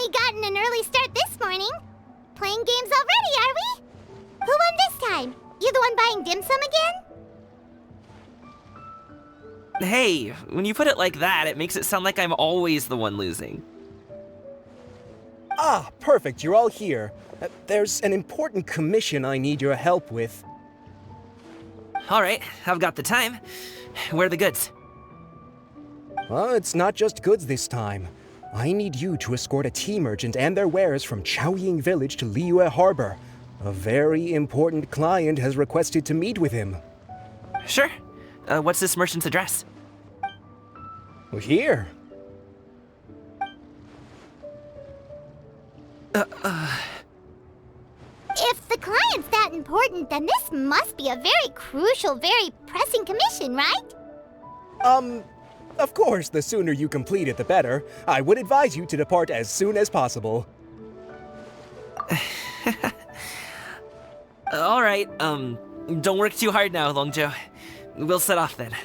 only gotten an early start this morning. Playing games already, are we? Who won this time? You the one buying dim sum again? Hey, when you put it like that, it makes it sound like I'm always the one losing. Ah, perfect, you're all here. There's an important commission I need your help with. Alright, I've got the time. Where are the goods? Well, it's not just goods this time. I need you to escort a tea merchant and their wares from Chaoying Village to Liyue Harbor. A very important client has requested to meet with him. Sure. What's this merchant's address? Here. If the client's that important, then this must be a very crucial, very pressing commission, right? Of course, the sooner you complete it, the better. I would advise you to depart as soon as possible. Alright, don't work too hard now, Longzhou. We'll set off then.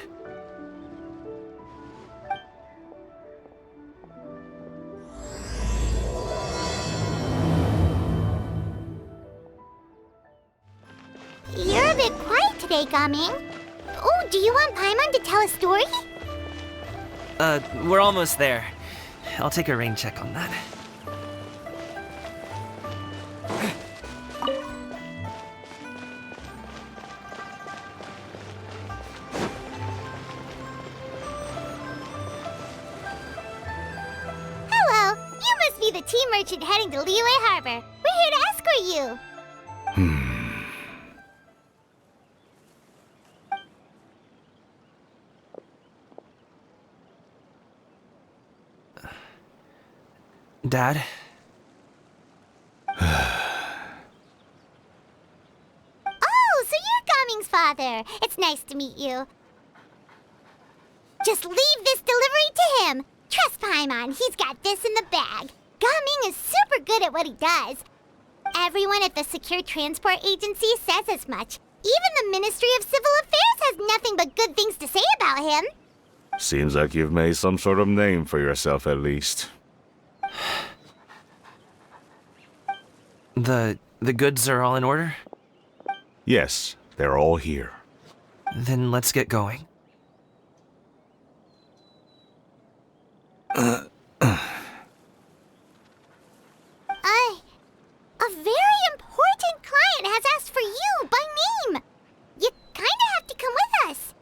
You're a bit quiet today, Gaming. Oh, do you want Paimon to tell a story? We're almost there. I'll take a rain check on that. Hello, you must be the tea merchant heading to Liyue Harbor. We're here to escort you. Dad? Oh, so you're Gaming's father. It's nice to meet you. Just leave this delivery to him. Trust Paimon, he's got this in the bag. Gaming is super good at what he does. Everyone at the Secure Transport Agency says as much. Even the Ministry of Civil Affairs has nothing but good things to say about him. Seems like you've made some sort of name for yourself at least. The goods are all in order? Yes, they're all here. Then let's get going. A very important client has asked for you by name. You kinda have to come with us.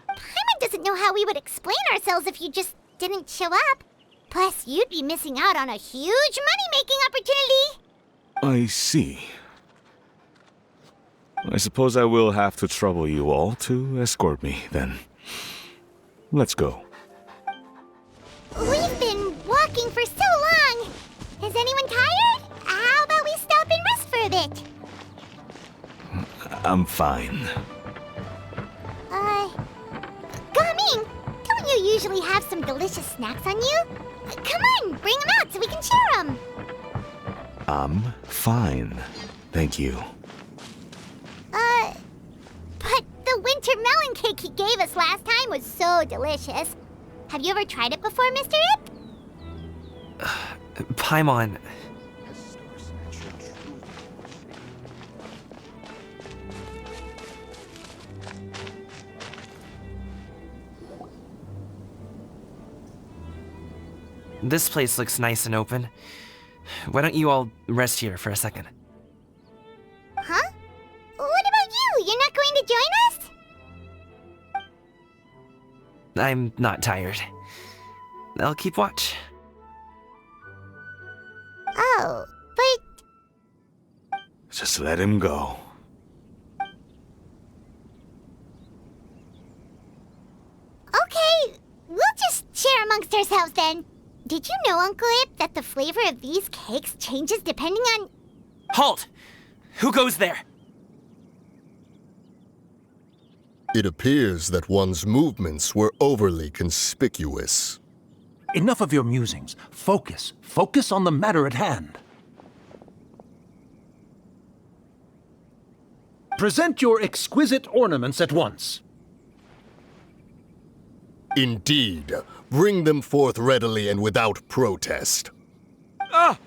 Paimon doesn't know how we would explain ourselves if you just didn't show up. Plus, you'd be missing out on a huge money-making opportunity. I see. I suppose I will have to trouble you all to escort me, then. Let's go. We've been walking for so long. Is anyone tired? How about we stop and rest for a bit? I'm fine. Gaming, don't you usually have some delicious snacks on you? Come on, bring them out so we can share them. I'm fine. Thank you. But the winter melon cake he gave us last time was so delicious. Have you ever tried it before, Mr. Ip? Paimon. This place looks nice and open. Why don't you all rest here for a second? Huh? What about you? You're not going to join us? I'm not tired. I'll keep watch. Oh, but Just let him go. okay, we'll just share amongst ourselves then. Did you know, Uncle Ip, that the flavor of these cakes changes depending on... Halt! Who goes there? It appears that one's movements were overly conspicuous. Enough of your musings. Focus. Focus on the matter at hand. Present your exquisite ornaments at once. Indeed. Bring them forth readily and without protest. Ah!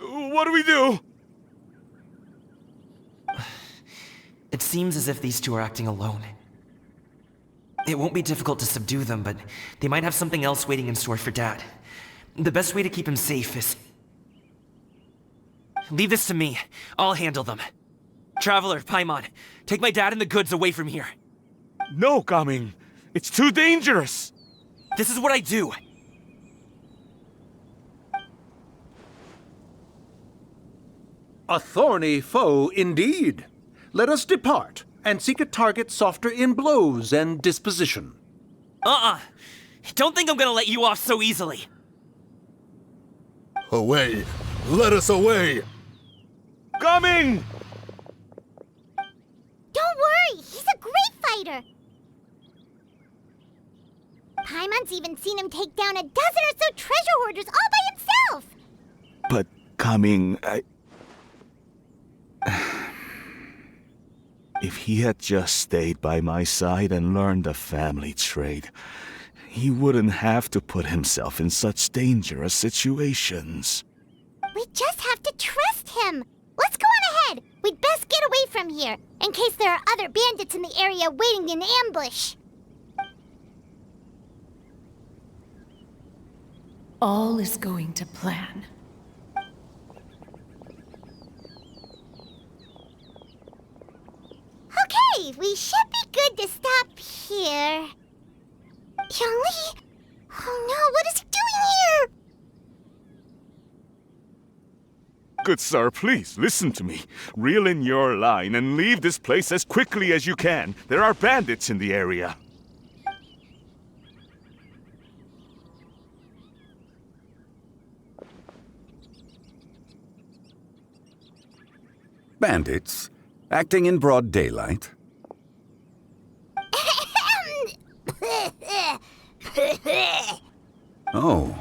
What do we do? It seems as if these two are acting alone. It won't be difficult to subdue them, but they might have something else waiting in store for Dad. The best way to keep him safe is... Leave this to me. I'll handle them. Traveler, Paimon, take my dad and the goods away from here. No, Gaming. It's too dangerous. This is what I do. A thorny foe indeed. Let us depart and seek a target softer in blows and disposition. Don't think I'm gonna let you off so easily. Away! Let us away! Gaming! Don't worry, he's a great fighter. Paimon's even seen him take down a dozen or so treasure hoarders all by himself. But, Gaming, if he had just stayed by my side and learned the family trade, he wouldn't have to put himself in such dangerous situations. We just have to trust him. Let's go on ahead. We'd best get away from here, in case there are other bandits in the area waiting in ambush. All is going to plan. Okay, we should be good to stop here. Yangli? Oh no, what is he doing here? Good sir, please listen to me. Reel in your line and leave this place as quickly as you can. There are bandits in the area. Bandits? Acting in broad daylight? Oh.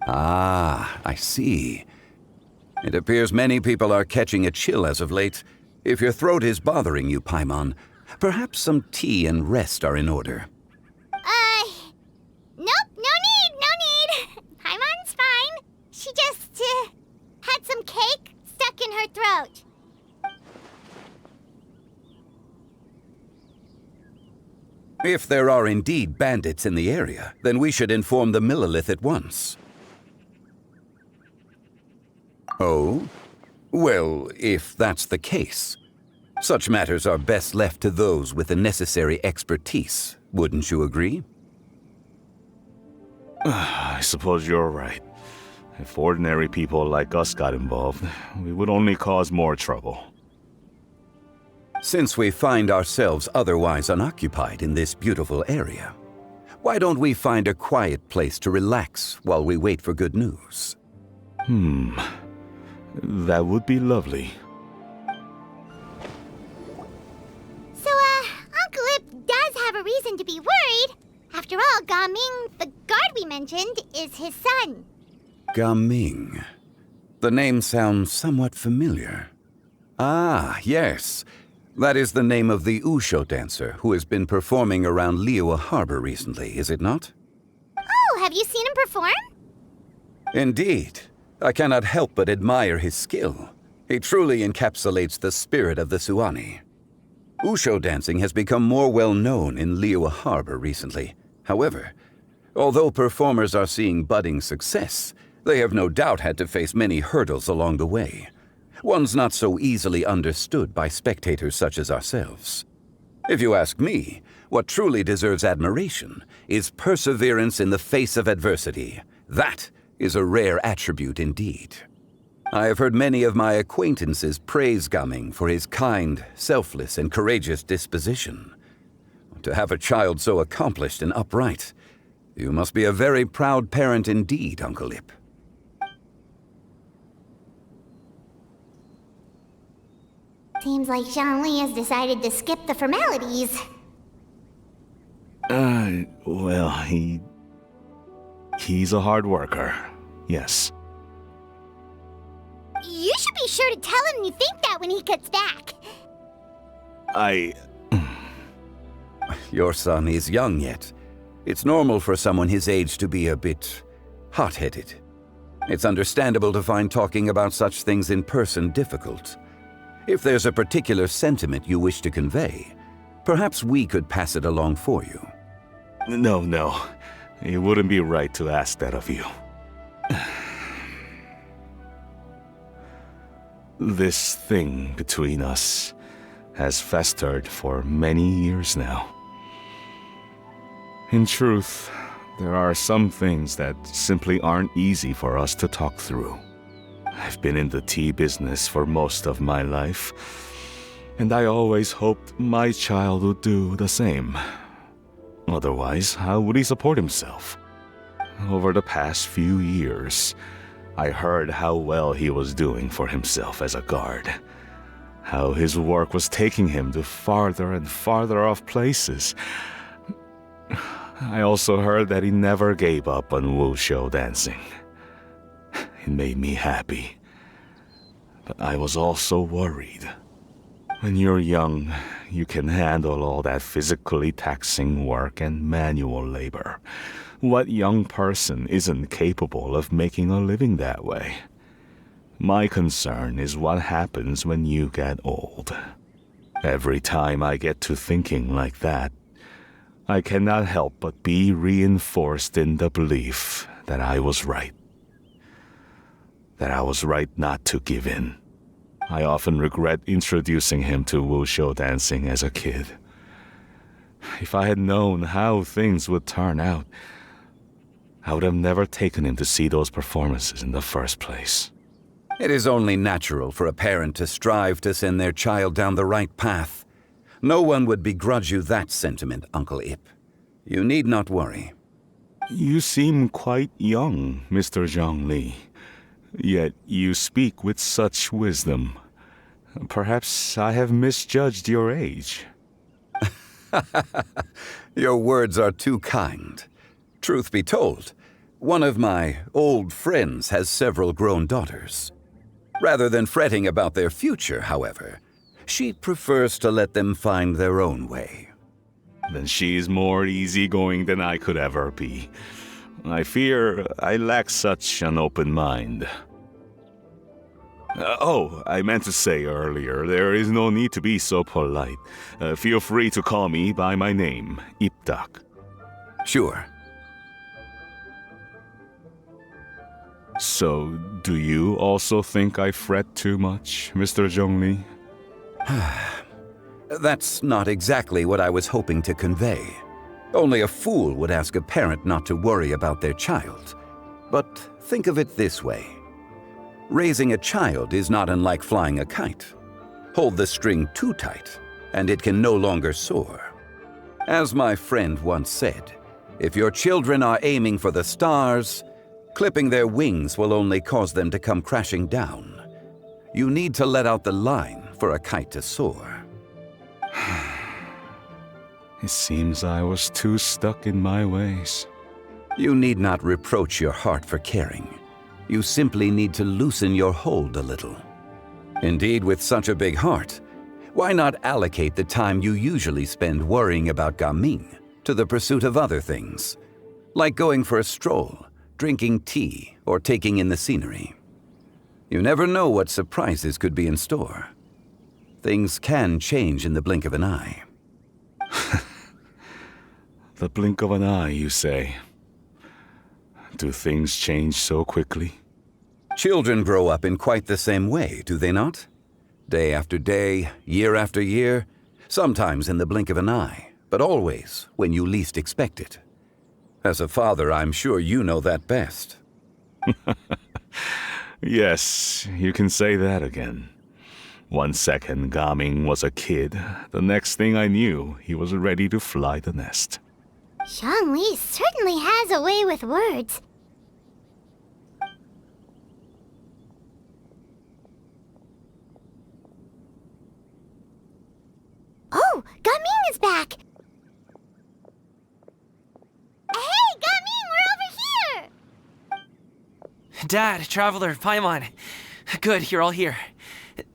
Ah, I see. It appears many people are catching a chill as of late. If your throat is bothering you, Paimon, perhaps some tea and rest are in order. Nope, no need. Paimon's fine. She just, had some cake stuck in her throat. If there are indeed bandits in the area, then we should inform the Millelith at once. Oh? Well, if that's the case, such matters are best left to those with the necessary expertise, wouldn't you agree? I suppose you're right. If ordinary people like us got involved, we would only cause more trouble. Since we find ourselves otherwise unoccupied in this beautiful area, why don't we find a quiet place to relax while we wait for good news? That would be lovely. So, Uncle Ip does have a reason to be worried. After all, Gaming, the guard we mentioned, is his son. Gaming. The name sounds somewhat familiar. Ah, yes. That is the name of the Usho dancer who has been performing around Liyue Harbor recently, is it not? Oh, have you seen him perform? Indeed. I cannot help but admire his skill. He truly encapsulates the spirit of the Suani. Usho dancing has become more well known in Liyue Harbor recently. However, although performers are seeing budding success, they have no doubt had to face many hurdles along the way. One's not so easily understood by spectators such as ourselves. If you ask me, what truly deserves admiration is perseverance in the face of adversity. That is a rare attribute indeed. I have heard many of my acquaintances praise Gaming for his kind, selfless, and courageous disposition. To have a child so accomplished and upright, you must be a very proud parent indeed, Uncle Ip. Seems like Zhongli has decided to skip the formalities. Well, he's a hard worker. Yes. You should be sure to tell him you think that when he gets back. Your son is young yet, It's normal for someone his age to be a bit hot-headed. It's understandable to find talking about such things in person difficult. If there's a particular sentiment you wish to convey, perhaps we could pass it along for you. No. It wouldn't be right to ask that of you. This thing between us has festered for many years now. In truth, there are some things that simply aren't easy for us to talk through. I've been in the tea business for most of my life, and I always hoped my child would do the same. Otherwise, how would he support himself? Over the past few years, I heard how well he was doing for himself as a guard. How his work was taking him to farther and farther off places. I also heard that he never gave up on wushou dancing. It made me happy. But I was also worried. When you're young, you can handle all that physically taxing work and manual labor. What young person isn't capable of making a living that way? My concern is what happens when you get old. Every time I get to thinking like that, I cannot help but be reinforced in the belief that I was right. That I was right not to give in. I often regret introducing him to wushou dancing as a kid. If I had known how things would turn out, I would have never taken him to see those performances in the first place. It is only natural for a parent to strive to send their child down the right path. No one would begrudge you that sentiment, Uncle Ip. You need not worry. You seem quite young, Mr. Zhongli. Yet you speak with such wisdom. Perhaps I have misjudged your age. Your words are too kind. Truth be told, one of my old friends has several grown daughters. Rather than fretting about their future, however, she prefers to let them find their own way. Then she's more easygoing than I could ever be. I fear I lack such an open mind. I meant to say earlier, there is no need to be so polite. Feel free to call me by my name, Ipdak. Sure. So, do you also think I fret too much, Mr. Zhongli? That's not exactly what I was hoping to convey. Only a fool would ask a parent not to worry about their child. But think of it this way. Raising a child is not unlike flying a kite. Hold the string too tight, and it can no longer soar. As my friend once said, if your children are aiming for the stars, clipping their wings will only cause them to come crashing down. You need to let out the line for a kite to soar. It seems I was too stuck in my ways. You need not reproach your heart for caring. You simply need to loosen your hold a little. Indeed, with such a big heart, why not allocate the time you usually spend worrying about Gaming to the pursuit of other things, like going for a stroll, drinking tea, or taking in the scenery? You never know what surprises could be in store. Things can change in the blink of an eye. The blink of an eye, you say? Do things change so quickly? Children grow up in quite the same way, do they not? Day after day, year after year, sometimes in the blink of an eye, but always when you least expect it. As a father, I'm sure you know that best. Yes, you can say that again. 1 second Gaming was a kid, the next thing I knew, he was ready to fly the nest. Zhongli certainly has a way with words. Oh, Gaming is back! Hey, Gaming, we're over here! Dad, Traveler, Paimon. Good, you're all here.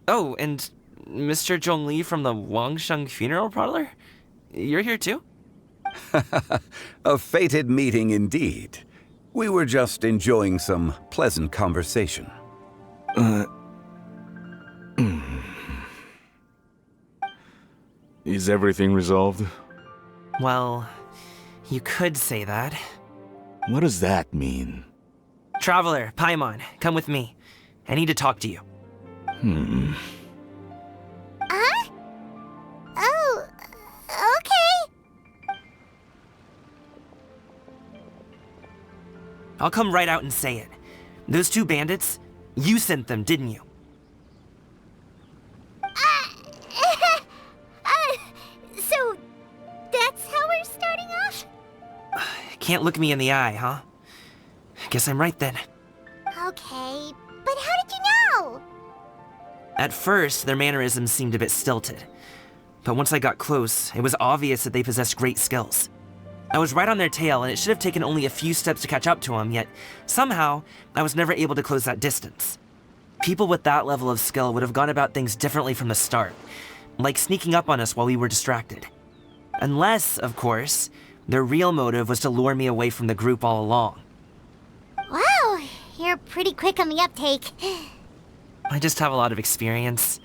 Oh, and Mr. Zhongli from the Wangsheng Funeral Parlor? You're here too? A fated meeting indeed. We were just enjoying some pleasant conversation. Is everything resolved? Well, you could say that. What does that mean? Traveler, Paimon, come with me. I need to talk to you. Huh? Oh, okay. I'll come right out and say it. Those two bandits, you sent them, didn't you? So that's how we're starting off? Can't look me in the eye, huh? Guess I'm right then. Okay, but how did you know? At first, their mannerisms seemed a bit stilted. But once I got close, it was obvious that they possessed great skills. I was right on their tail, and it should have taken only a few steps to catch up to them, yet somehow, I was never able to close that distance. People with that level of skill would have gone about things differently from the start, like sneaking up on us while we were distracted. Unless, of course, their real motive was to lure me away from the group all along. Wow, you're pretty quick on the uptake. I just have a lot of experience.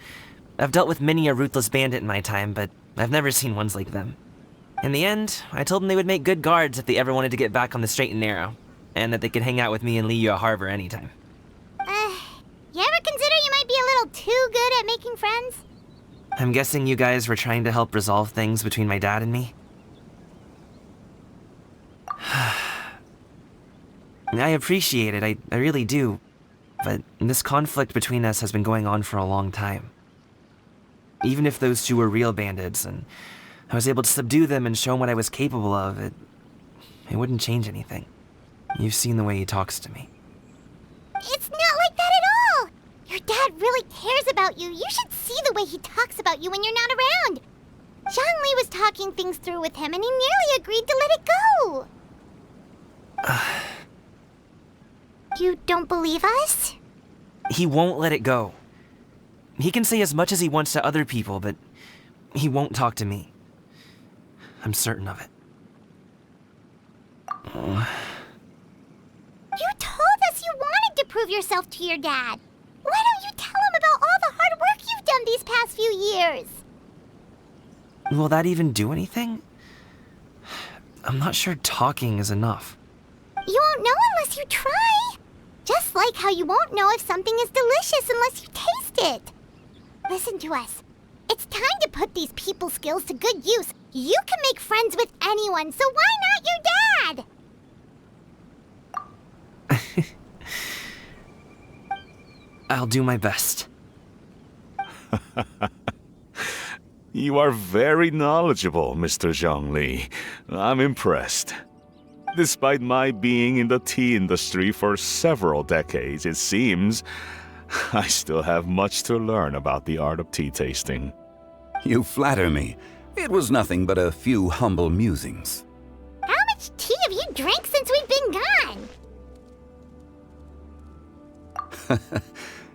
I've dealt with many a ruthless bandit in my time, but I've never seen ones like them. In the end, I told them they would make good guards if they ever wanted to get back on the straight and narrow, and that they could hang out with me in Liyue Harbor anytime. You ever consider you might be a little too good at making friends? I'm guessing you guys were trying to help resolve things between my dad and me? I appreciate it, I really do. But this conflict between us has been going on for a long time. Even if those two were real bandits, and I was able to subdue them and show them what I was capable of, it wouldn't change anything. You've seen the way he talks to me. It's not like that at all! Your dad really cares about you. You should see the way he talks about you when you're not around. Zhongli was talking things through with him, and he nearly agreed to let it go. You don't believe us? He won't let it go. He can say as much as he wants to other people, but he won't talk to me. I'm certain of it. You told us you wanted to prove yourself to your dad. Why don't you tell him about all the hard work you've done these past few years? Will that even do anything? I'm not sure talking is enough. You won't know unless you try. Just like how you won't know if something is delicious unless you taste it. Listen to us. It's time to put these people skills to good use. You can make friends with anyone, so why not your dad? I'll do my best. You are very knowledgeable, Mr. Zhongli. I'm impressed. Despite my being in the tea industry for several decades, it seems I still have much to learn about the art of tea tasting. You flatter me. It was nothing but a few humble musings. How much tea have you drank since we've been gone?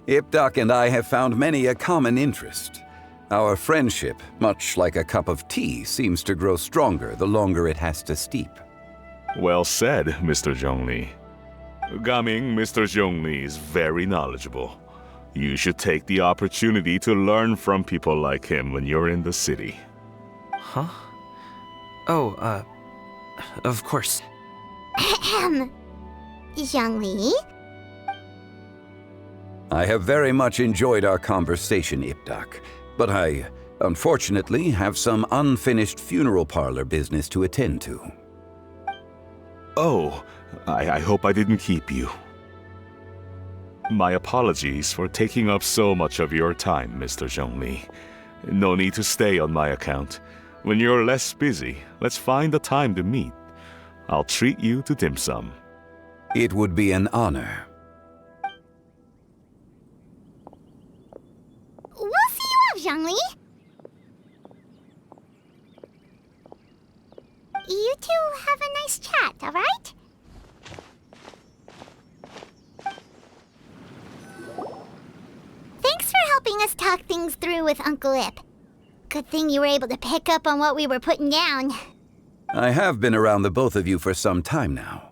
Ipdak and I have found many a common interest. Our friendship, much like a cup of tea, seems to grow stronger the longer it has to steep. Well said, Mr. Zhongli. Gaming, Mr. Zhongli is very knowledgeable. You should take the opportunity to learn from people like him when you're in the city. Huh? Oh, of course. Zhongli? I have very much enjoyed our conversation, Ipdak, but I, unfortunately, have some unfinished funeral parlor business to attend to. Oh, I hope I didn't keep you. My apologies for taking up so much of your time, Mr. Zhongli. No need to stay on my account. When you're less busy, let's find a time to meet. I'll treat you to dim sum. It would be an honor. We'll see you off, Zhongli. You two have a nice chat, all right? Thanks for helping us talk things through with Uncle Ip. Good thing you were able to pick up on what we were putting down. I have been around the both of you for some time now.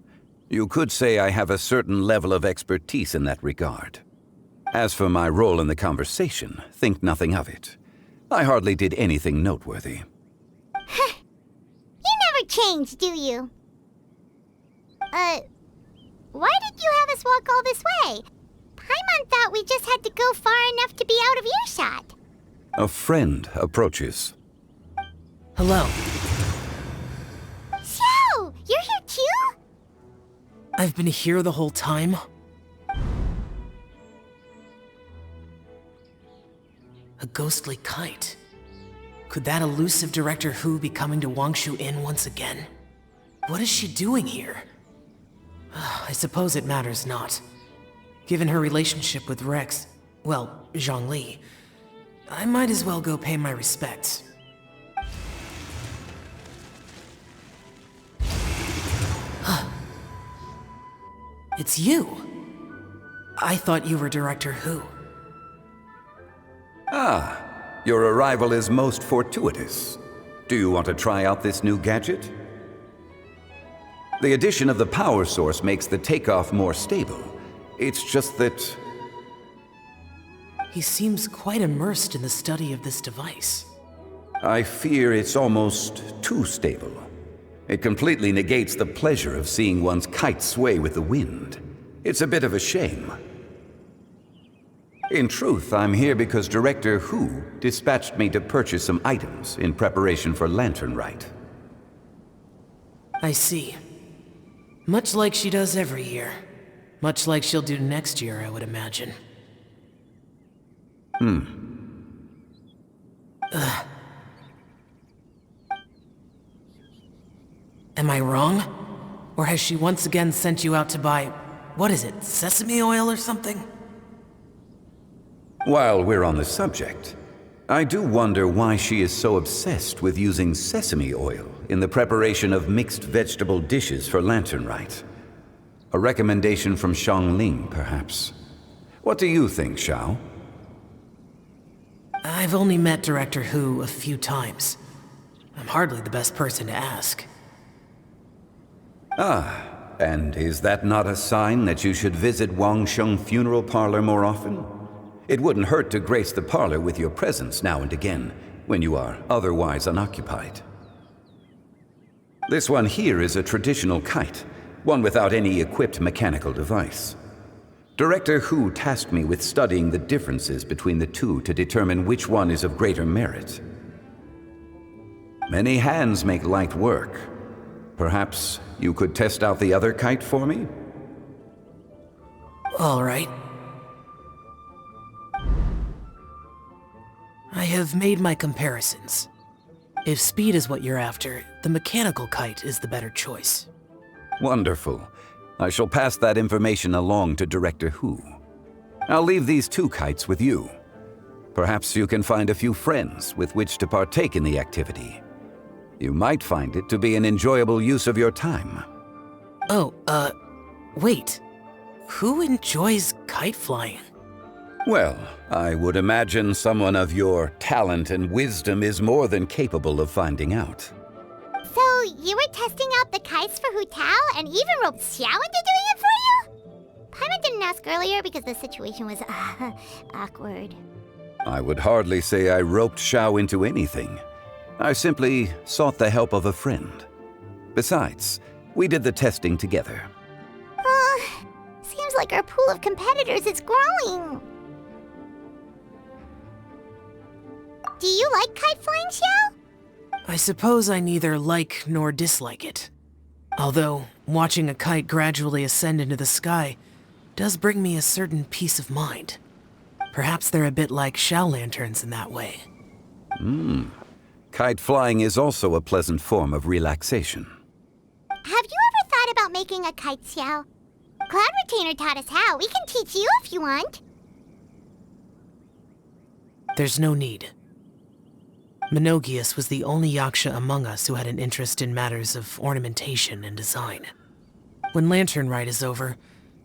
You could say I have a certain level of expertise in that regard. As for my role in the conversation, think nothing of it. I hardly did anything noteworthy. You never change, do you? Why did you have us walk all this way? Paimon thought we just had to go far enough to be out of earshot. A friend approaches. Hello. Xiao, you're here too? I've been here the whole time? A ghostly kite. Could that elusive Director Hu be coming to Wangshu Inn once again? What is she doing here? I suppose it matters not. Given her relationship with Rex, well, Zhongli, I might as well go pay my respects. It's you. I thought you were Director Hu. Ah, your arrival is most fortuitous. Do you want to try out this new gadget? The addition of the power source makes the takeoff more stable. It's just that... He seems quite immersed in the study of this device. I fear it's almost too stable. It completely negates the pleasure of seeing one's kite sway with the wind. It's a bit of a shame. In truth, I'm here because Director Hu dispatched me to purchase some items in preparation for Lantern Rite. I see. Much like she does every year. Much like she'll do next year, I would imagine. Am I wrong? Or has she once again sent you out to buy, what is it, sesame oil or something? While we're on the subject, I do wonder why she is so obsessed with using sesame oil in the preparation of mixed vegetable dishes for Lantern Rite. A recommendation from Xiangling, perhaps. What do you think, Xiao? I've only met Director Hu a few times. I'm hardly the best person to ask. And is that not a sign that you should visit Wangsheng Funeral Parlor more often? It wouldn't hurt to grace the parlor with your presence now and again, when you are otherwise unoccupied. This one here is a traditional kite, one without any equipped mechanical device. Director Hu tasked me with studying the differences between the two to determine which one is of greater merit. Many hands make light work. Perhaps you could test out the other kite for me? All right. I have made my comparisons. If speed is what you're after, the mechanical kite is the better choice. Wonderful. I shall pass that information along to Director Hu. I'll leave these two kites with you. Perhaps you can find a few friends with which to partake in the activity. You might find it to be an enjoyable use of your time. Oh, wait. Who enjoys kite flying? Well, I would imagine someone of your talent and wisdom is more than capable of finding out. So, you were testing out the kites for Hu Tao and even roped Xiao into doing it for you? Paimon didn't ask earlier because the situation was, awkward. I would hardly say I roped Xiao into anything. I simply sought the help of a friend. Besides, we did the testing together. Seems like our pool of competitors is growing. Do you like kite flying, Xiao? I suppose I neither like nor dislike it. Although, watching a kite gradually ascend into the sky does bring me a certain peace of mind. Perhaps they're a bit like Shao lanterns in that way. Kite flying is also a pleasant form of relaxation. Have you ever thought about making a kite, Xiao? Cloud Retainer taught us how. We can teach you if you want. There's no need. Menogias was the only Yaksha among us who had an interest in matters of ornamentation and design. When Lantern Rite is over,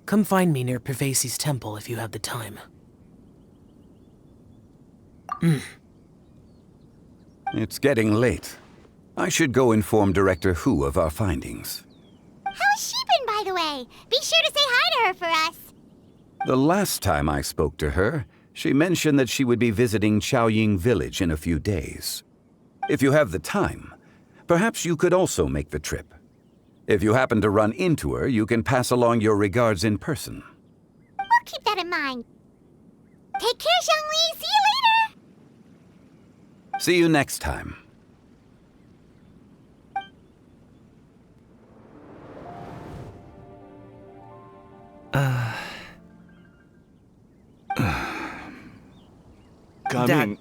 come find me near Pervasi's temple if you have the time. It's getting late. I should go inform Director Hu of our findings. How has she been, by the way? Be sure to say hi to her for us. The last time I spoke to her, she mentioned that she would be visiting Chaoying Village in a few days. If you have the time, perhaps you could also make the trip. If you happen to run into her, you can pass along your regards in person. We'll keep that in mind. Take care, Zhongli. See you later. See you next time. Coming.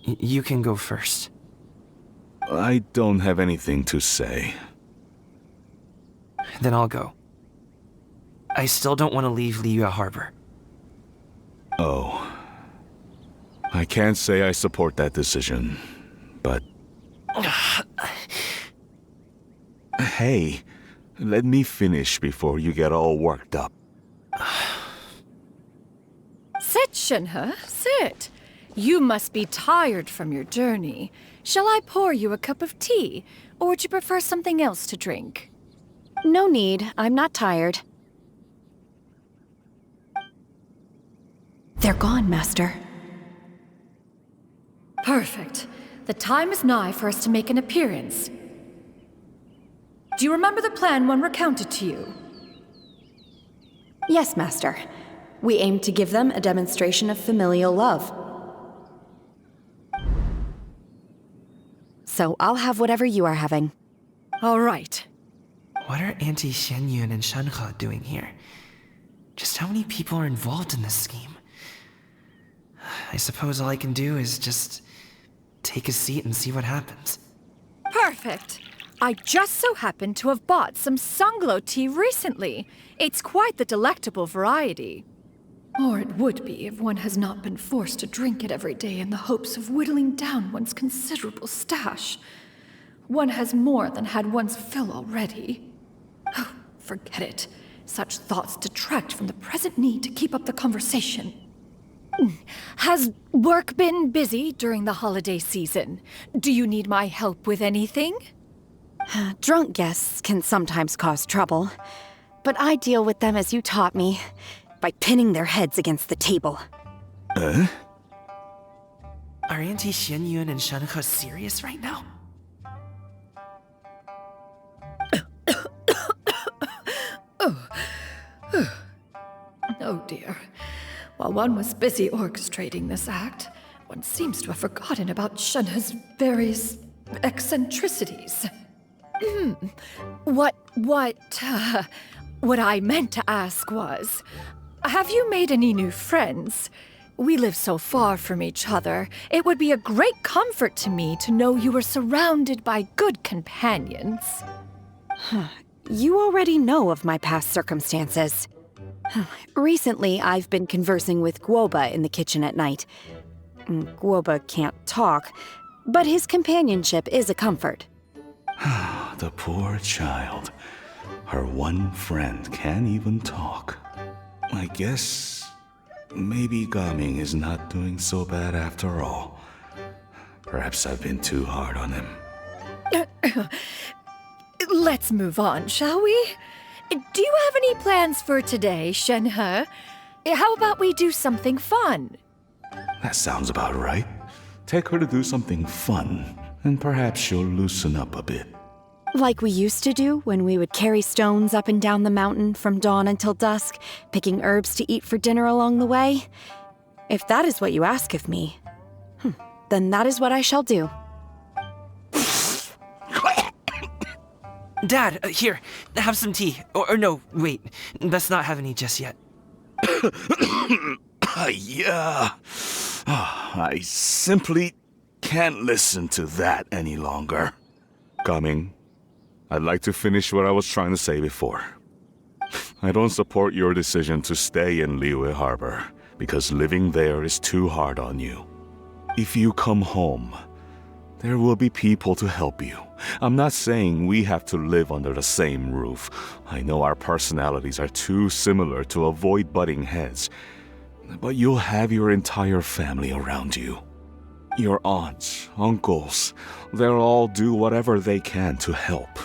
You can go first. I don't have anything to say. Then I'll go. I still don't want to leave Liyue Harbor. Oh. I can't say I support that decision, but... Hey, let me finish before you get all worked up. Sit, Shenhe, sit. You must be tired from your journey. Shall I pour you a cup of tea, or would you prefer something else to drink? No need. I'm not tired. They're gone, Master. Perfect. The time is nigh for us to make an appearance. Do you remember the plan when recounted to you? Yes, Master. We aim to give them a demonstration of familial love. So I'll have whatever you are having. All right. What are Auntie Xianyun and Shenhe doing here? Just how many people are involved in this scheme? I suppose all I can do is just take a seat and see what happens. Perfect. I just so happen to have bought some Sunglow tea recently. It's quite the delectable variety. Or it would be if one has not been forced to drink it every day in the hopes of whittling down one's considerable stash. One has more than had one's fill already. Oh, forget it. Such thoughts detract from the present need to keep up the conversation. Has work been busy during the holiday season? Do you need my help with anything? Drunk guests can sometimes cause trouble, but I deal with them as you taught me, by pinning their heads against the table. Are Auntie Xianyun and Shenhe serious right now? Oh dear. While one was busy orchestrating this act, one seems to have forgotten about Shenhe's various eccentricities. What I meant to ask was, have you made any new friends? We live so far from each other. It would be a great comfort to me to know you were surrounded by good companions. You already know of my past circumstances. Recently, I've been conversing with Guoba in the kitchen at night. Guoba can't talk, but his companionship is a comfort. The poor child. Her one friend can't even talk. I guess maybe Gaming is not doing so bad after all. Perhaps I've been too hard on him. Let's move on, shall we? Do you have any plans for today, Shenhe? How about we do something fun? That sounds about right. Take her to do something fun, and perhaps she'll loosen up a bit. Like we used to do when we would carry stones up and down the mountain from dawn until dusk, picking herbs to eat for dinner along the way. If that is what you ask of me, then that is what I shall do. Dad, here, have some tea. Or no, wait, let's not have any just yet. Yeah. I simply can't listen to that any longer. Coming. I'd like to finish what I was trying to say before. I don't support your decision to stay in Liyue Harbor, because living there is too hard on you. If you come home, there will be people to help you. I'm not saying we have to live under the same roof. I know our personalities are too similar to avoid butting heads. But you'll have your entire family around you. Your aunts, uncles, they'll all do whatever they can to help.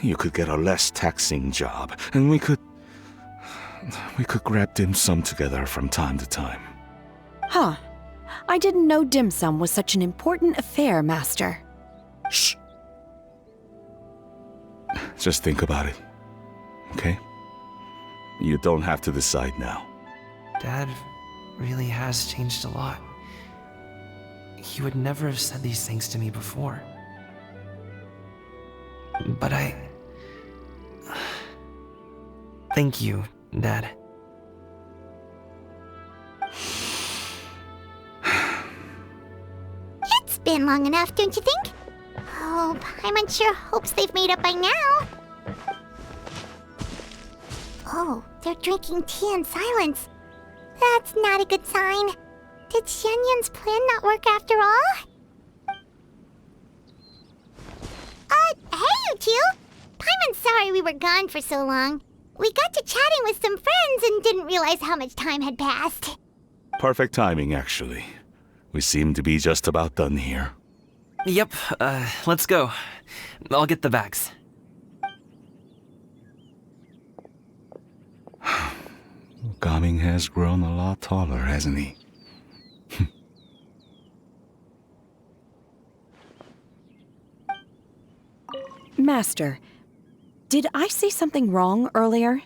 You could get a less taxing job, and we could grab dim sum together from time to time. Huh. I didn't know dim sum was such an important affair, Master. Shh. Just think about it, okay? You don't have to decide now. Dad really has changed a lot. He would never have said these things to me before. But thank you, Dad. It's been long enough, don't you think? Oh, Paimon sure hopes they've made up by now. Oh, they're drinking tea in silence. That's not a good sign. Did Xianyun's plan not work after all? Hey, you two! Paimon's sorry we were gone for so long. We got to chatting with some friends and didn't realize how much time had passed. Perfect timing, actually. We seem to be just about done here. Yep, let's go. I'll get the bags. Gaming has grown a lot taller, hasn't he? Master, did I say something wrong earlier?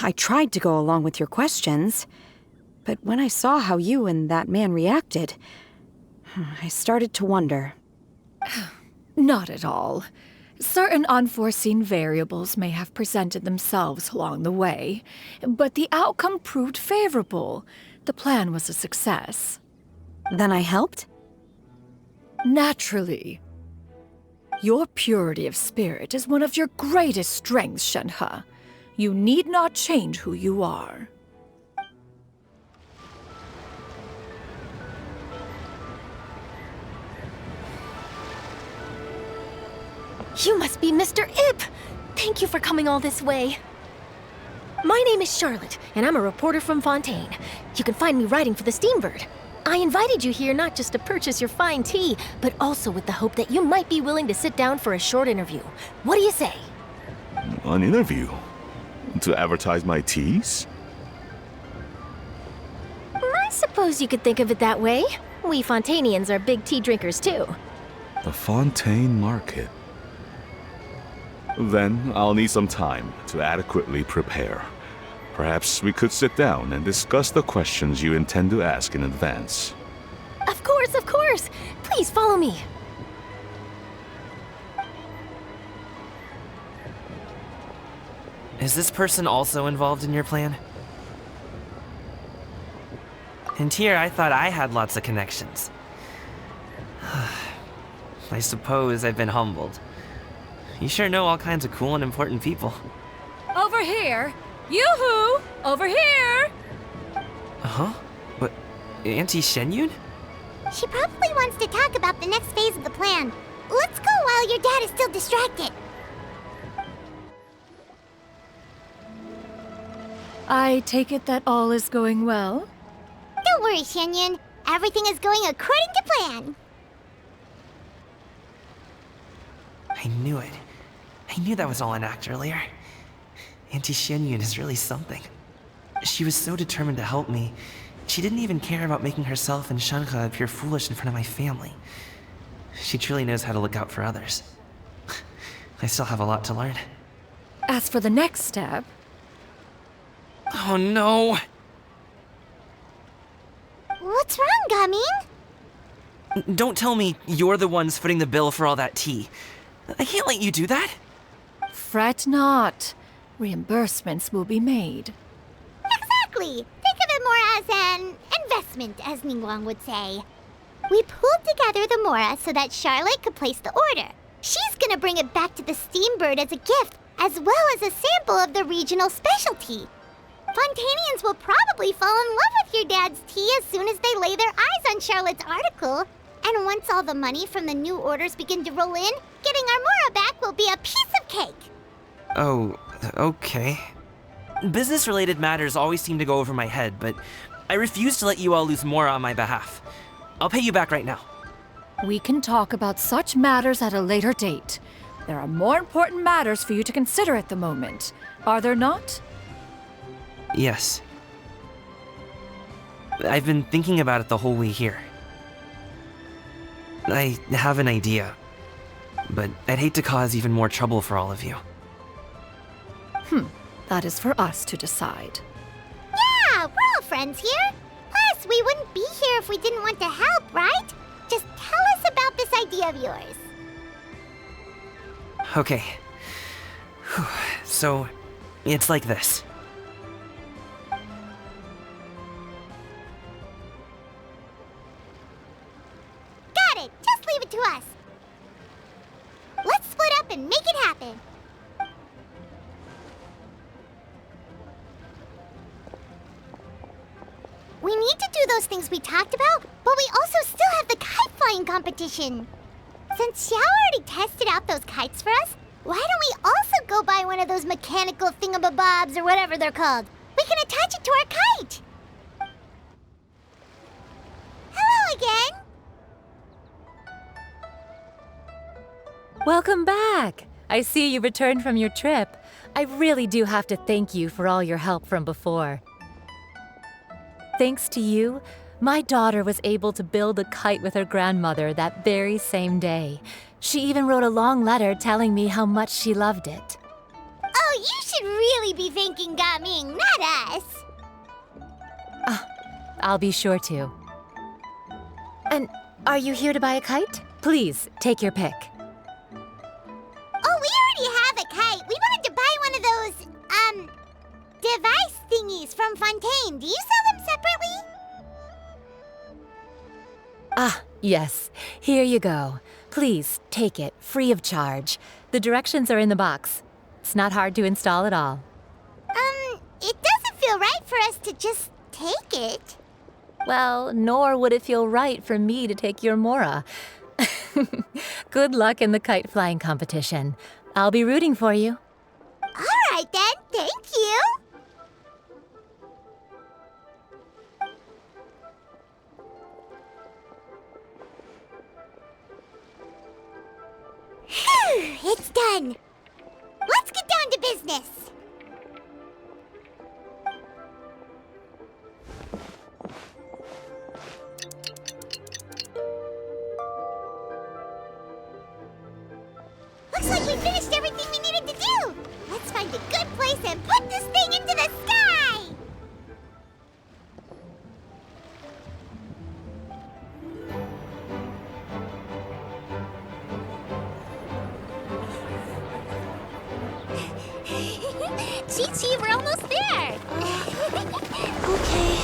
I tried to go along with your questions, but when I saw how you and that man reacted, I started to wonder. Not at all. Certain unforeseen variables may have presented themselves along the way, but the outcome proved favorable. The plan was a success. Then I helped? Naturally. Your purity of spirit is one of your greatest strengths, Shenhe. You need not change who you are. You must be Mr. Ip! Thank you for coming all this way. My name is Charlotte, and I'm a reporter from Fontaine. You can find me writing for the Steambird. I invited you here not just to purchase your fine tea, but also with the hope that you might be willing to sit down for a short interview. What do you say? An interview? To advertise my teas? I suppose you could think of it that way. We Fontainians are big tea drinkers too. The Fontaine Market. Then I'll need some time to adequately prepare. Perhaps we could sit down and discuss the questions you intend to ask in advance. Of course, of course! Please follow me. Is this person also involved in your plan? And here I thought I had lots of connections. I suppose I've been humbled. You sure know all kinds of cool and important people. Over here! Yoo-hoo! Over here! Huh? What? Auntie Shenyun? She probably wants to talk about the next phase of the plan. Let's go while your dad is still distracted. I take it that all is going well? Don't worry, Shenyun. Everything is going according to plan. I knew it. I knew that was all an act earlier. Auntie Shenyun is really something. She was so determined to help me. She didn't even care about making herself and Shenhe appear foolish in front of my family. She truly knows how to look out for others. I still have a lot to learn. As for the next step... Oh no! What's wrong, Gaming? Don't tell me you're the ones footing the bill for all that tea. I can't let you do that. Fret not. Reimbursements will be made. Exactly. Think of it more as an investment, as Ningguang would say. We pooled together the Mora so that Charlotte could place the order. She's gonna bring it back to the Steambird as a gift, as well as a sample of the regional specialty. Fontainians will probably fall in love with your dad's tea as soon as they lay their eyes on Charlotte's article. And once all the money from the new orders begin to roll in, getting our Mora back will be a piece of cake. Oh, okay. Business-related matters always seem to go over my head, but I refuse to let you all lose more on my behalf. I'll pay you back right now. We can talk about such matters at a later date. There are more important matters for you to consider at the moment, are there not? Yes. I've been thinking about it the whole way here. I have an idea, but I'd hate to cause even more trouble for all of you. That is for us to decide. Yeah, we're all friends here. Plus, we wouldn't be here if we didn't want to help, right? Just tell us about this idea of yours. Okay. So, it's like this. Got it. Just leave it to us. Let's split up and make it happen. We need to do those things we talked about, but we also still have the kite flying competition. Since Xiao already tested out those kites for us, why don't we also go buy one of those mechanical thingamabobs or whatever they're called? We can attach it to our kite. Hello again. Welcome back! I see you returned from your trip. I really do have to thank you for all your help from before. Thanks to you, my daughter was able to build a kite with her grandmother that very same day. She even wrote a long letter telling me how much she loved it. Oh, you should really be thanking Gaming, not us. I'll be sure to. And are you here to buy a kite? Please, take your pick. Oh, we already have a kite. We wanted to buy one of those, device thingies from Fontaine. Do you sell them separately? Yes. Here you go. Please, take it, free of charge. The directions are in the box. It's not hard to install at all. It doesn't feel right for us to just take it. Well, nor would it feel right for me to take your Mora. Good luck in the kite flying competition. I'll be rooting for you. All right then, thank you. Phew, it's done. Let's get down to business. Looks like we finished everything we needed to do. Let's find a good place and put this thing into the sky. Chi-Chi, we're almost there. Okay.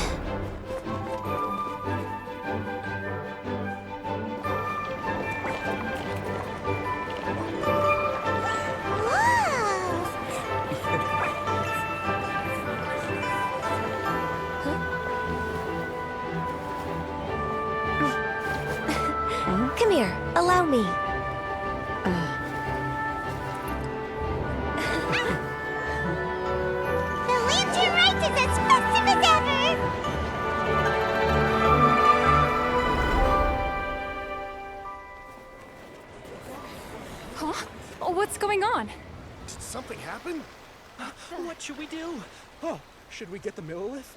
Come here, allow me. The lantern rite is as festive as ever! Huh? What's going on? Did something happen? What should we do? Oh, should we get the Millilith?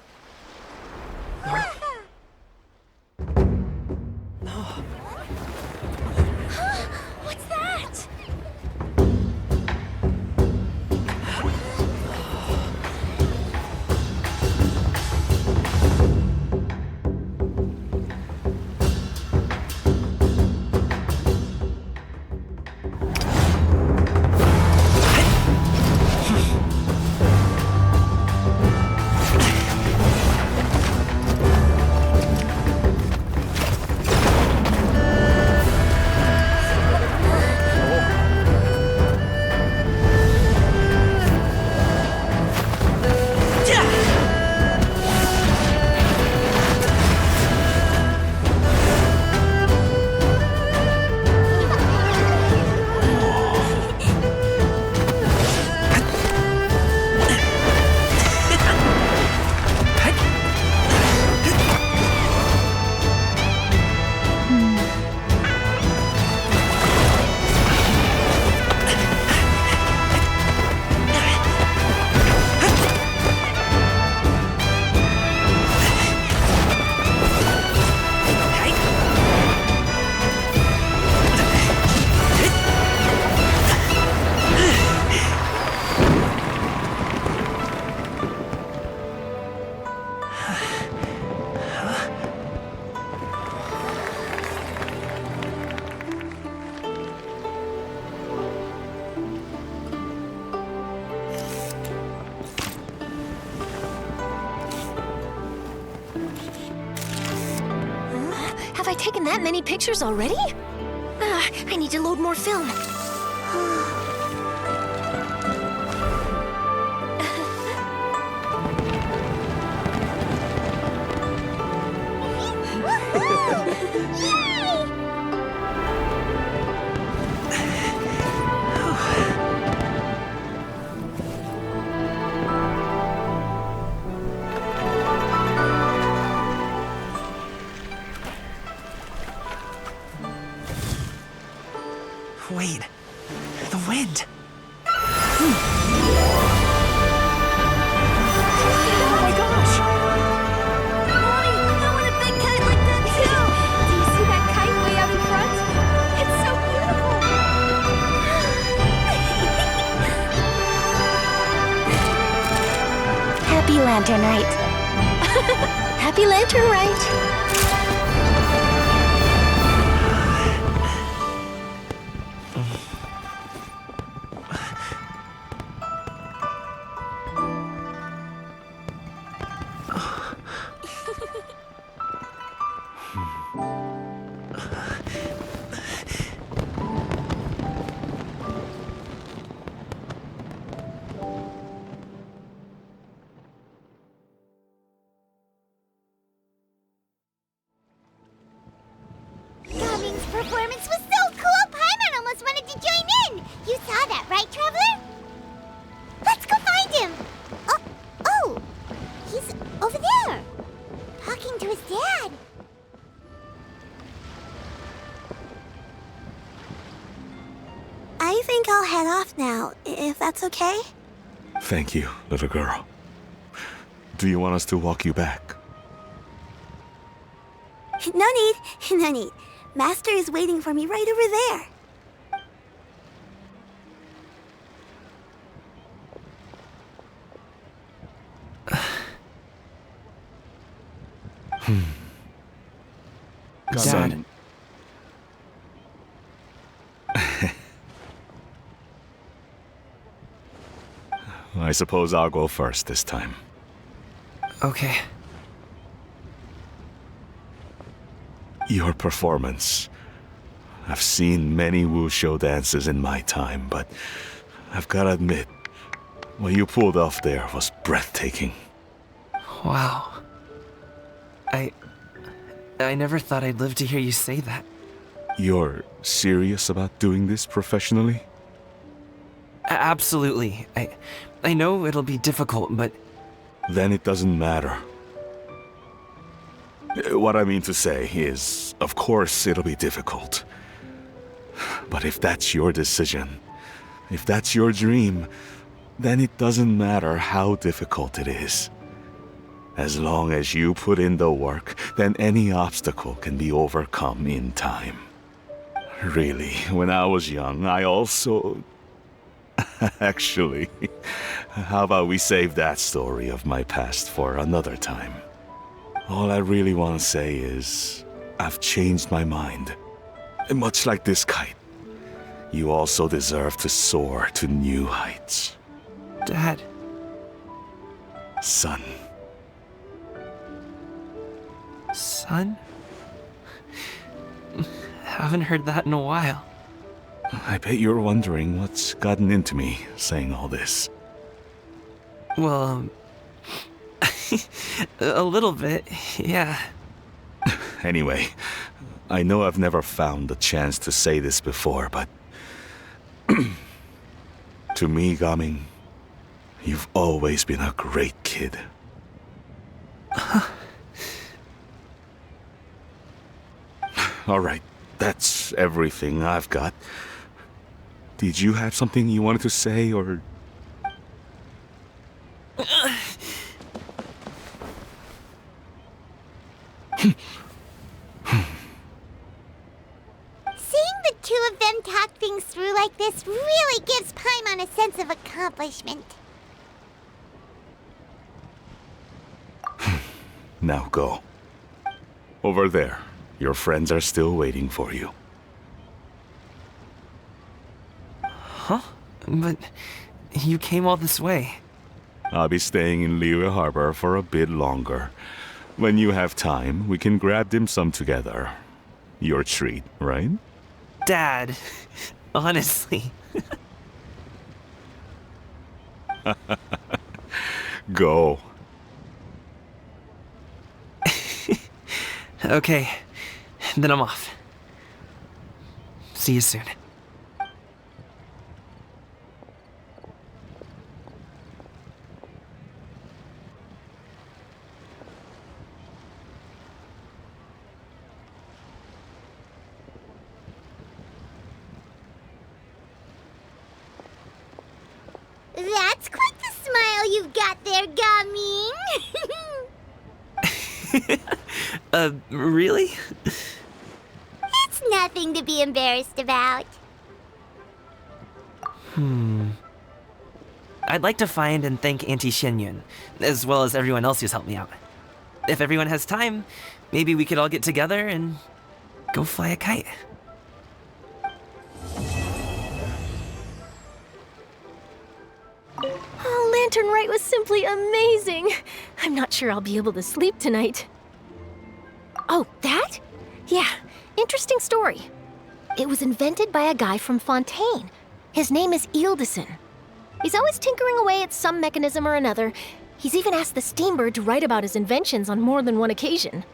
What's that? Have I taken that many pictures already? I need to load more film. Wait, the wind. Oh my gosh! Mommy, I want a big kite like that too! Do you see that kite way out in front? It's so beautiful! Happy Lantern Rite. Happy Lantern Rite. Gaming's performance was so cool, Paimon almost wanted to join in! You saw that, right, Traveler? Let's go find him! Oh! He's over there! Talking to his dad! I think I'll head off now, if that's okay? Thank you, little girl. Do you want us to walk you back? No need. Master is waiting for me right over there. Dad. I suppose I'll go first this time. Okay. Your performance. I've seen many wushou dances in my time, but I've gotta admit, what you pulled off there was breathtaking. Wow. I never thought I'd live to hear you say that. You're serious about doing this professionally? Absolutely. I know it'll be difficult, but... Then it doesn't matter. What I mean to say is, of course it'll be difficult. But if that's your decision, if that's your dream, then it doesn't matter how difficult it is. As long as you put in the work, then any obstacle can be overcome in time. Really, when I was young, I also... Actually, how about we save that story of my past for another time? All I really want to say is, I've changed my mind. Much like this kite, you also deserve to soar to new heights. Dad. Son. Son? Haven't heard that in a while. I bet you're wondering what's gotten into me saying all this. Well, a little bit, yeah. Anyway, I know I've never found the chance to say this before, but... to me, Gaming, you've always been a great kid. Alright, that's everything I've got. Did you have something you wanted to say, or... Seeing the two of them talk things through like this really gives Paimon a sense of accomplishment. Now go. Over there. Your friends are still waiting for you. Huh? But you came all this way. I'll be staying in Liyue Harbor for a bit longer. When you have time, we can grab dim sum together. Your treat, right? Dad, honestly. Go. Okay, then I'm off. See you soon. That's quite the smile you've got there, Gaming. Really? It's nothing to be embarrassed about. I'd like to find and thank Auntie Xinyun, as well as everyone else who's helped me out. If everyone has time, maybe we could all get together and go fly a kite. Oh, Lantern Rite was simply amazing. I'm not sure I'll be able to sleep tonight. Oh, that? Yeah, interesting story. It was invented by a guy from Fontaine. His name is Ildison. He's always tinkering away at some mechanism or another. He's even asked the Steambird to write about his inventions on more than one occasion.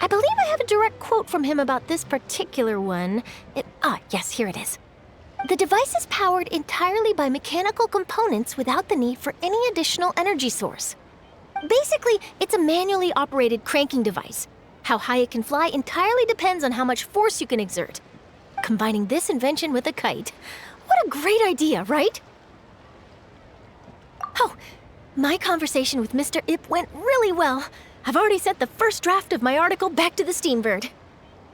I believe I have a direct quote from him about this particular one. Yes, here it is. The device is powered entirely by mechanical components without the need for any additional energy source. Basically, it's a manually operated cranking device. How high it can fly entirely depends on how much force you can exert. Combining this invention with a kite. What a great idea, right? Oh, my conversation with Mr. Ip went really well. I've already sent the first draft of my article back to the Steambird.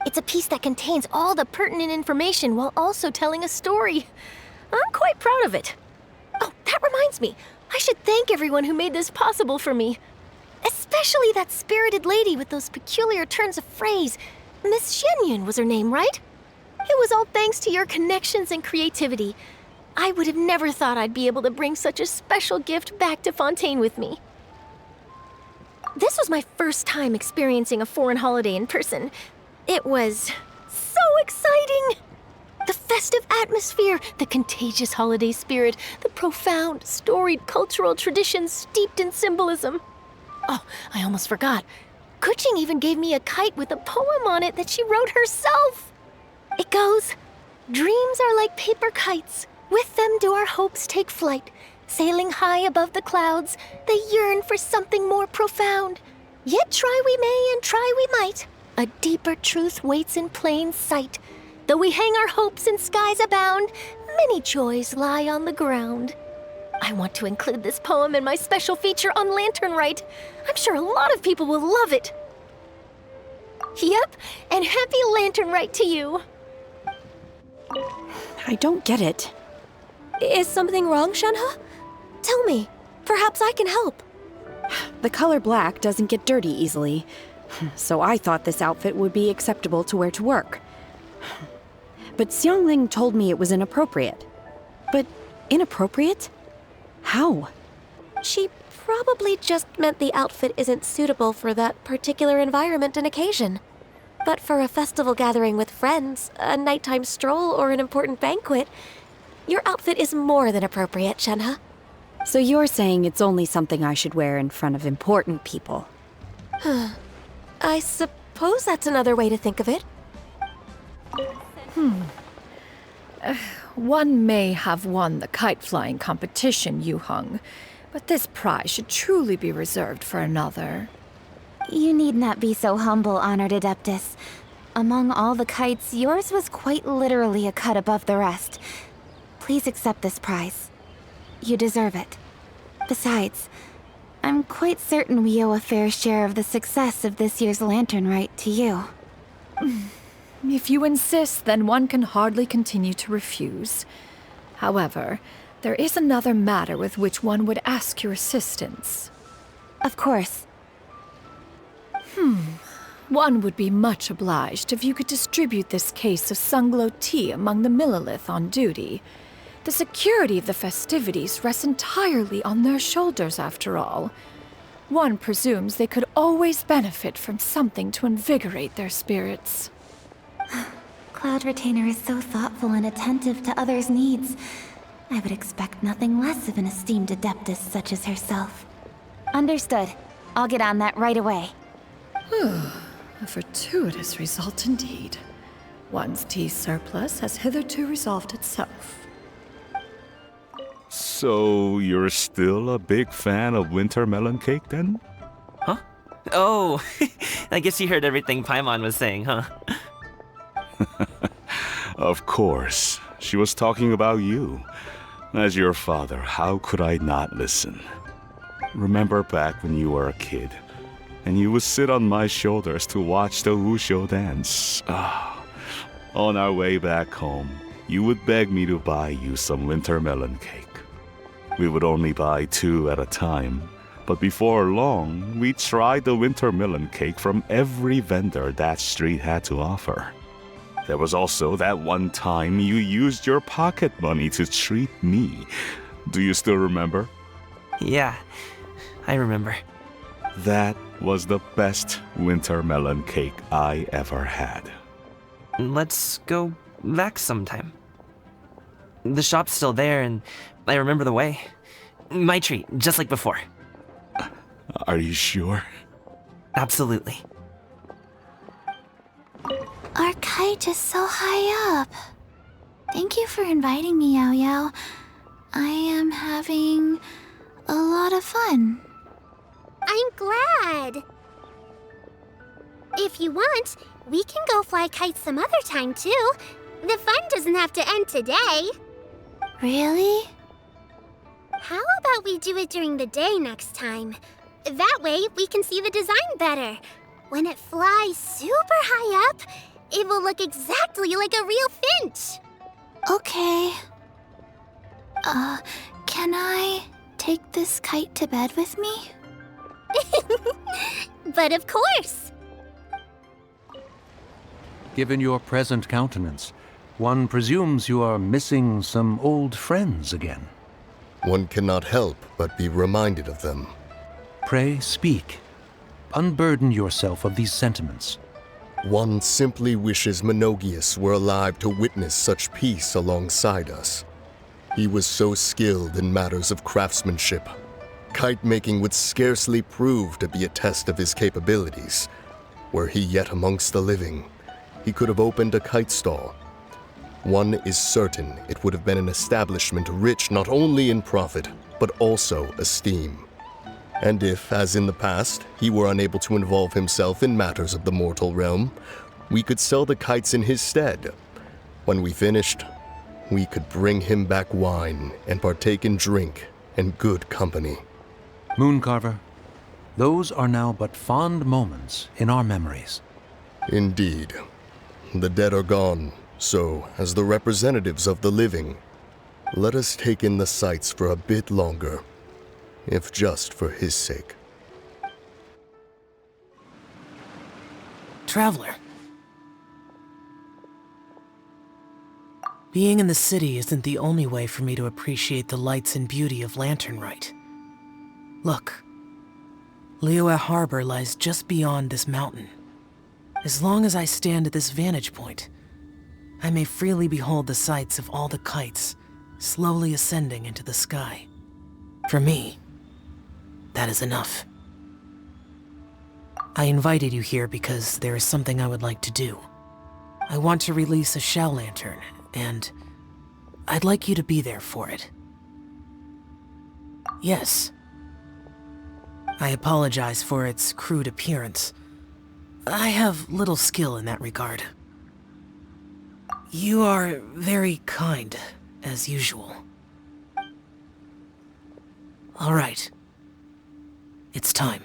It's a piece that contains all the pertinent information while also telling a story. I'm quite proud of it. Oh, that reminds me. I should thank everyone who made this possible for me. Especially that spirited lady with those peculiar turns of phrase. Miss Xinyun was her name, right? It was all thanks to your connections and creativity. I would have never thought I'd be able to bring such a special gift back to Fontaine with me. This was my first time experiencing a foreign holiday in person. It was so exciting! The festive atmosphere, the contagious holiday spirit, the profound, storied cultural traditions steeped in symbolism. Oh, I almost forgot. Kuching even gave me a kite with a poem on it that she wrote herself. It goes, "Dreams are like paper kites. With them do our hopes take flight. Sailing high above the clouds, they yearn for something more profound. Yet try we may and try we might. A deeper truth waits in plain sight. Though we hang our hopes in skies abound, many joys lie on the ground." I want to include this poem in my special feature on Lantern Rite. I'm sure a lot of people will love it. Yep, and happy Lantern Rite to you. I don't get it. Is something wrong, Shenhe? Tell me. Perhaps I can help. The color black doesn't get dirty easily, so I thought this outfit would be acceptable to wear to work. But Xiangling told me it was inappropriate. But inappropriate? How? She probably just meant the outfit isn't suitable for that particular environment and occasion. But for a festival gathering with friends, a nighttime stroll, or an important banquet, your outfit is more than appropriate, Shenhe. So you're saying it's only something I should wear in front of important people? I suppose that's another way to think of it. One may have won the kite flying competition, Yu Heng, but this prize should truly be reserved for another. You need not be so humble, Honored Adeptus. Among all the kites, yours was quite literally a cut above the rest. Please accept this prize. You deserve it. Besides, I'm quite certain we owe a fair share of the success of this year's Lantern Rite to you. If you insist, then one can hardly continue to refuse. However, there is another matter with which one would ask your assistance. Of course. One would be much obliged if you could distribute this case of Sunglow tea among the Millilith on duty. The security of the festivities rests entirely on their shoulders, after all. One presumes they could always benefit from something to invigorate their spirits. Cloud Retainer is so thoughtful and attentive to others' needs. I would expect nothing less of an esteemed adeptus such as herself. Understood. I'll get on that right away. A fortuitous result indeed. One's tea surplus has hitherto resolved itself. So, you're still a big fan of winter melon cake then? Huh? Oh, I guess you heard everything Paimon was saying, huh? Of course. She was talking about you. As your father, how could I not listen? Remember back when you were a kid, and you would sit on my shoulders to watch the Wushu dance. On our way back home, you would beg me to buy you some winter melon cake. We would only buy 2 at a time, but before long, we tried the winter melon cake from every vendor that street had to offer. There was also that one time you used your pocket money to treat me. Do you still remember? Yeah, I remember. That was the best winter melon cake I ever had. Let's go back sometime. The shop's still there, and I remember the way. My treat, just like before. Are you sure? Absolutely. Our kite is so high up. Thank you for inviting me, Yao Yao. I am having a lot of fun. I'm glad. If you want, we can go fly kites some other time, too. The fun doesn't have to end today. Really? How about we do it during the day next time? That way, we can see the design better. When it flies super high up, it will look exactly like a real finch. Okay. Can I take this kite to bed with me? But of course! Given your present countenance, one presumes you are missing some old friends again. One cannot help but be reminded of them. Pray speak. Unburden yourself of these sentiments. One simply wishes Menogius were alive to witness such peace alongside us. He was so skilled in matters of craftsmanship. Kite making would scarcely prove to be a test of his capabilities. Were he yet amongst the living, he could have opened a kite stall. One is certain it would have been an establishment rich not only in profit, but also esteem. And if, as in the past, he were unable to involve himself in matters of the mortal realm, we could sell the kites in his stead. When we finished, we could bring him back wine and partake in drink and good company. Mooncarver, those are now but fond moments in our memories. Indeed. The dead are gone, so, as the representatives of the living, let us take in the sights for a bit longer, if just for his sake. Traveler. Being in the city isn't the only way for me to appreciate the lights and beauty of Lanternrite. Look. Liyue Harbor lies just beyond this mountain. As long as I stand at this vantage point, I may freely behold the sights of all the kites slowly ascending into the sky. For me, that is enough. I invited you here because there is something I would like to do. I want to release a shell lantern, and I'd like you to be there for it. Yes. I apologize for its crude appearance. I have little skill in that regard. You are very kind, as usual. All right. It's time.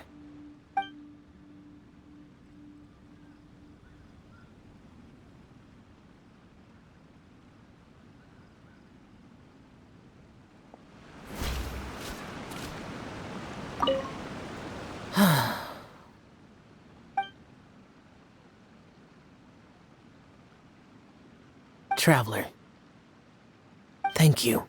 Traveler. Thank you.